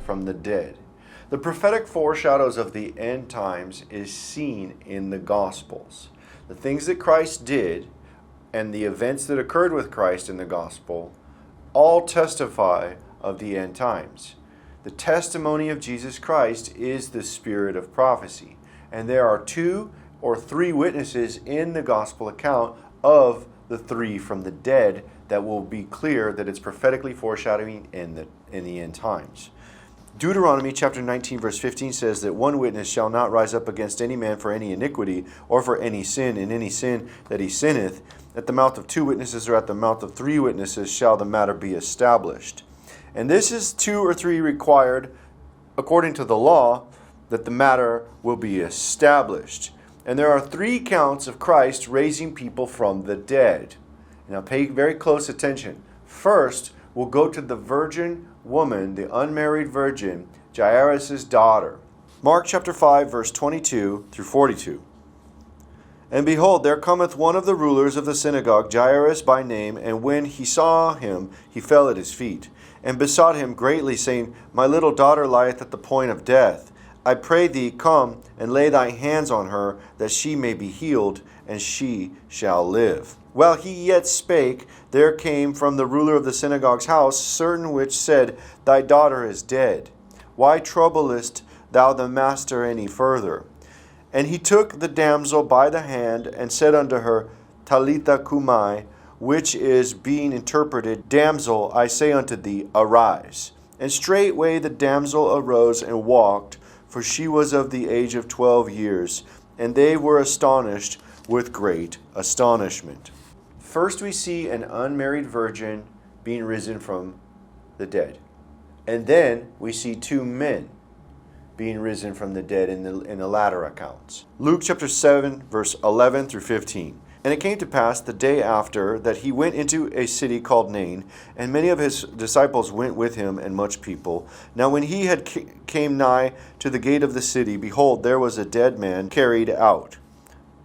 from the dead. The prophetic foreshadows of the end times is seen in the Gospels. The things that Christ did and the events that occurred with Christ in the Gospel all testify of the end times. The testimony of Jesus Christ is the spirit of prophecy. And there are 2 or 3 witnesses in the Gospel account of the 3 from the dead that will be clear that it's prophetically foreshadowing in the end times. Deuteronomy chapter 19 verse 15 says that one witness shall not rise up against any man for any iniquity or for any sin. In any sin that he sinneth, at the mouth of 2 witnesses or at the mouth of 3 witnesses shall the matter be established. And this is 2 or 3 required according to the law that the matter will be established. And there are 3 counts of Christ raising people from the dead. Now pay very close attention. First, we'll go to the virgin woman, the unmarried virgin, Jairus' daughter. Mark chapter 5, verse 22 through 42. And behold, there cometh one of the rulers of the synagogue, Jairus by name, and when he saw him, he fell at his feet, and besought him greatly, saying, My little daughter lieth at the point of death. I pray thee, come and lay thy hands on her, that she may be healed, and she shall live. While he yet spake, there came from the ruler of the synagogue's house certain which said, Thy daughter is dead. Why troublest thou the master any further? And he took the damsel by the hand, and said unto her, Talitha cumai, which is being interpreted, Damsel, I say unto thee, arise. And straightway the damsel arose and walked, for she was of the age of 12 years, and they were astonished with great astonishment. First we see an unmarried virgin being risen from the dead. And then we see 2 men being risen from the dead in the latter accounts. Luke chapter 7, verse 11 through 15. And it came to pass the day after that he went into a city called Nain, and many of his disciples went with him, and much people. Now when he had came nigh to the gate of the city, behold, there was a dead man carried out,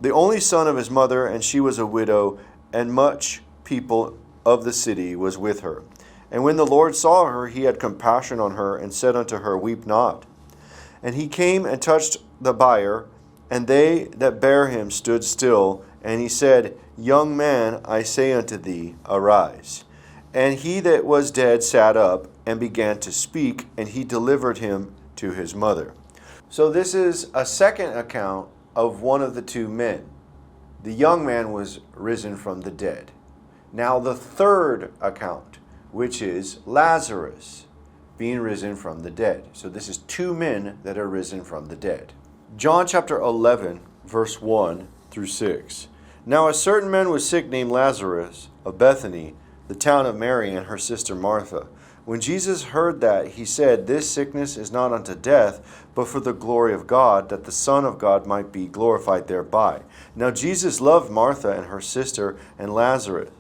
the only son of his mother, and she was a widow, and much people of the city was with her. And when the Lord saw her, he had compassion on her, and said unto her, Weep not. And he came and touched the bier, and they that bare him stood still. And he said, Young man, I say unto thee, arise. And he that was dead sat up, and began to speak, and he delivered him to his mother. So this is a second account of one of the 2 men. The young man was risen from the dead. Now the third account, which is Lazarus being risen from the dead. So this is 2 men that are risen from the dead. John chapter 11, verse 1 through 6. Now a certain man was sick named Lazarus of Bethany, the town of Mary and her sister Martha. When Jesus heard that, he said, This sickness is not unto death, but for the glory of God, that the Son of God might be glorified thereby. Now Jesus loved Martha and her sister and Lazarus.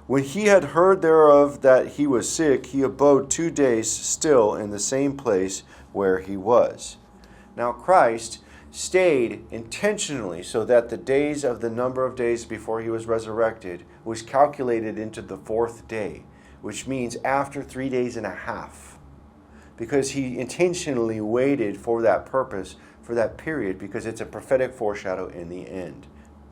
When he had heard thereof that he was sick, he abode 2 days still in the same place where he was. Now Christ stayed intentionally so that the days of the number of days before he was resurrected was calculated into the 4th day, which means after 3 days and a half, because he intentionally waited for that purpose, for that period, because it's a prophetic foreshadow in the end.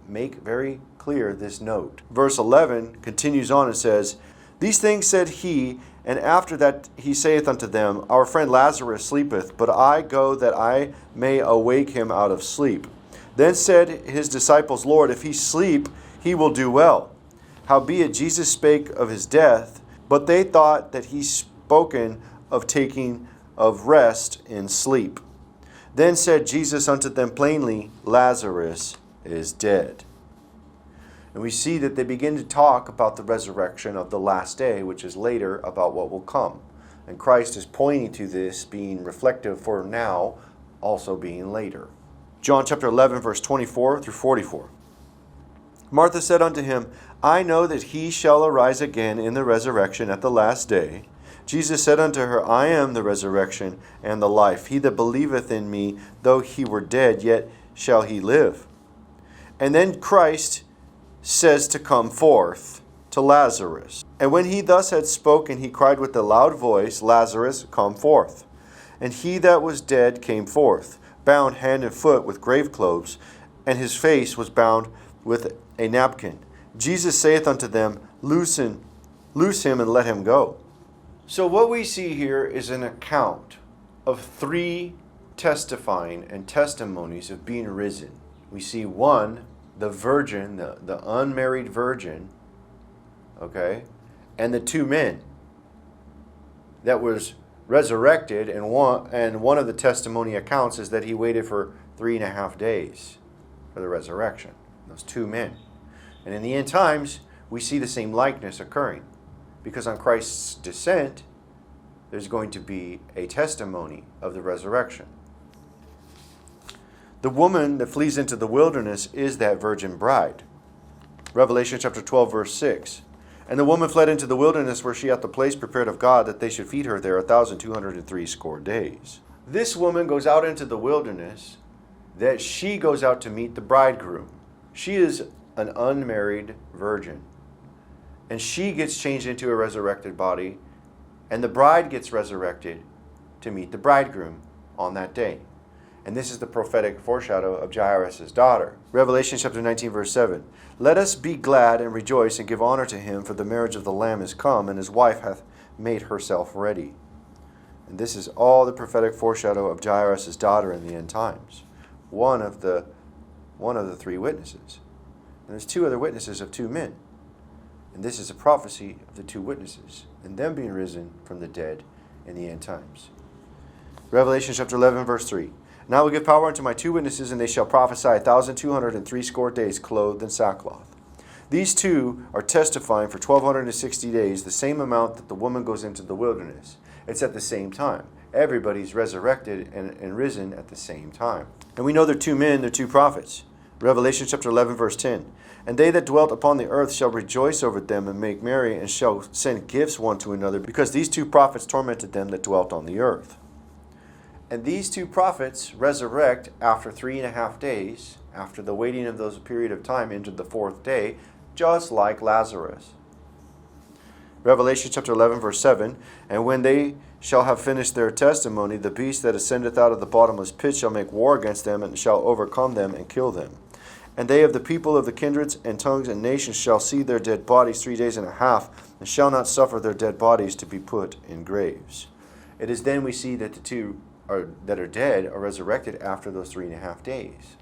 Make very clear this note. Verse 11 continues on and says, These things said he, and after that he saith unto them, Our friend Lazarus sleepeth, but I go that I may awake him out of sleep. Then said his disciples, Lord, if he sleep, he will do well. Howbeit Jesus spake of his death, but they thought that he spoken of taking of rest in sleep. Then said Jesus unto them plainly, Lazarus is dead. And we see that they begin to talk about the resurrection of the last day, which is later about what will come. And Christ is pointing to this being reflective for now, also being later. John chapter 11, verse 24 through 44. Martha said unto him, I know that he shall arise again in the resurrection at the last day. Jesus said unto her, I am the resurrection and the life. He that believeth in me, though he were dead, yet shall he live. And then Christ says to come forth to Lazarus. And when he thus had spoken, he cried with a loud voice, Lazarus, come forth. And he that was dead came forth, bound hand and foot with grave clothes, and his face was bound with a napkin. Jesus saith unto them, Loose him and let him go. So what we see here is an account of three testifying and testimonies of being risen. We see one, the virgin, the unmarried virgin, okay, and the two men that was resurrected, and one of the testimony accounts is that he waited for 3.5 days for the resurrection. Those two men. And in the end times, we see the same likeness occurring, because on Christ's descent, there's going to be a testimony of the resurrection. The woman that flees into the wilderness is that virgin bride. Revelation chapter 12, verse 6. And the woman fled into the wilderness, where she hath the place prepared of God, that they should feed her there 1,260 days. This woman goes out into the wilderness, that she goes out to meet the bridegroom. She is an unmarried virgin. And she gets changed into a resurrected body, and the bride gets resurrected to meet the bridegroom on that day. And this is the prophetic foreshadow of Jairus' daughter. Revelation chapter 19, verse 7. Let us be glad and rejoice and give honor to him, for the marriage of the Lamb is come, and his wife hath made herself ready. And this is all the prophetic foreshadow of Jairus' daughter in the end times. One of the three witnesses. And there's two other witnesses of two men. And this is a prophecy of the two witnesses, and them being risen from the dead in the end times. Revelation chapter 11, verse 3. And I will give power unto my two witnesses, and they shall prophesy 1,260 days, clothed in sackcloth. These two are testifying for 1,260 days, the same amount that the woman goes into the wilderness. It's at the same time. Everybody's resurrected and risen at the same time. And we know they're two men, they're two prophets. Revelation chapter 11, verse 10. And they that dwelt upon the earth shall rejoice over them, and make merry, and shall send gifts one to another, because these two prophets tormented them that dwelt on the earth. And these two prophets resurrect after 3.5 days, after the waiting of those period of time into the fourth day, just like Lazarus. Revelation chapter 11, verse 7. And when they shall have finished their testimony, the beast that ascendeth out of the bottomless pit shall make war against them, and shall overcome them, and kill them. And they of the people of the kindreds and tongues and nations shall see their dead bodies 3 days and a half, and shall not suffer their dead bodies to be put in graves. It is then we see that the two that are dead are resurrected after those 3.5 days.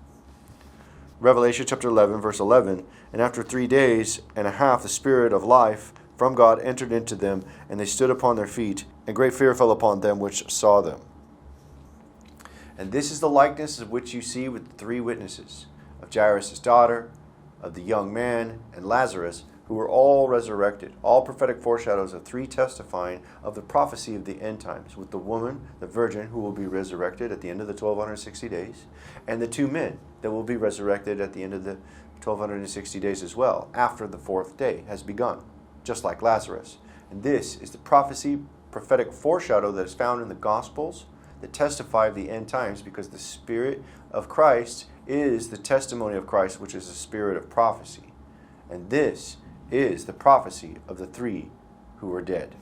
Revelation chapter 11, verse 11. And after 3 days and a half, the Spirit of life from God entered into them, and they stood upon their feet, and great fear fell upon them which saw them. And this is the likeness of which you see with the three witnesses, of Jairus' daughter, of the young man, and Lazarus, who were all resurrected. All prophetic foreshadows of three testifying of the prophecy of the end times, with the woman, the virgin, who will be resurrected at the end of the 1,260 days, and the two men that will be resurrected at the end of the 1,260 days as well, after the fourth day has begun, just like Lazarus. And this is the prophetic foreshadow that is found in the Gospels that testify of the end times, because the Spirit of Christ is the testimony of Christ, which is the spirit of prophecy. And this is the prophecy of the three who were dead.